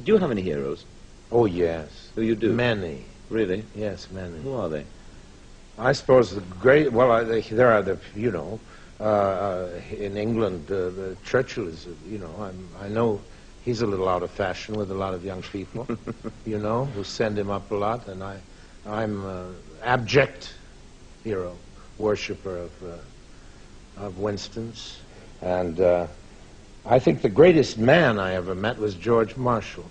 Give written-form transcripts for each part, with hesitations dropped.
Do you have any heroes? Oh, yes. Who you do? Many. Really? Yes, many. Who are they? I suppose the great, well, there are the, you know, in England, Churchill is, you know, I know he's a little out of fashion with a lot of young people, you know, who send him up a lot, and I'm abject hero, worshiper of Winston's. And I think the greatest man I ever met was George Marshall.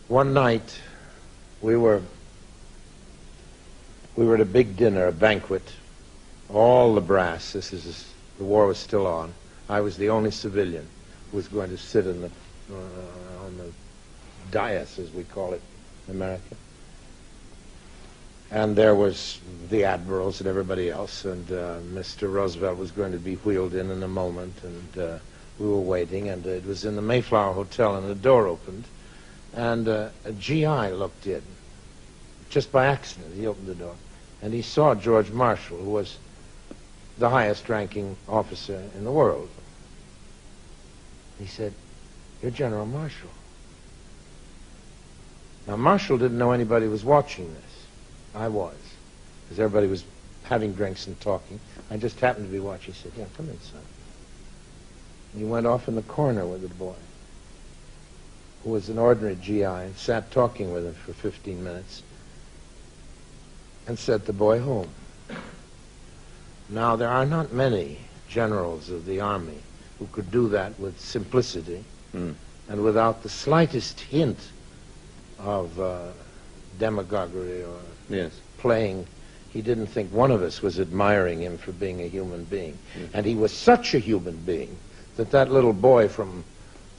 One night, we were at a big dinner, a banquet, all the brass. The war was still on. I was the only civilian who was going to sit on the dais, as we call it in America. And there was the admirals and everybody else, and Mr. Roosevelt was going to be wheeled in a moment, and we were waiting, and it was in the Mayflower Hotel, and the door opened, and a GI looked in, just by accident. He opened the door, and he saw George Marshall, who was the highest-ranking officer in the world. He said, "You're General Marshall." Now, Marshall didn't know anybody was watching this. I was, because everybody was having drinks and talking. I just happened to be watching. He said, "Yeah, come in, son." And he went off in the corner with the boy, who was an ordinary GI, and sat talking with him for 15 minutes, and sent the boy home. Now, there are not many generals of the Army who could do that with simplicity and without the slightest hint of demagoguery or playing. He didn't think one of us was admiring him for being a human being. And he was such a human being that that little boy from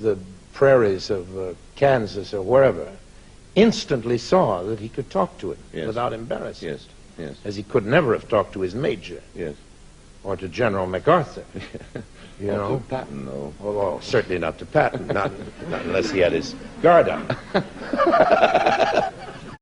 the prairies of Kansas or wherever instantly saw that he could talk to him without embarrassment. As he could never have talked to his major. Or to General MacArthur. You know? To Patton, though. Oh, certainly not to Patton, not unless he had his guard up.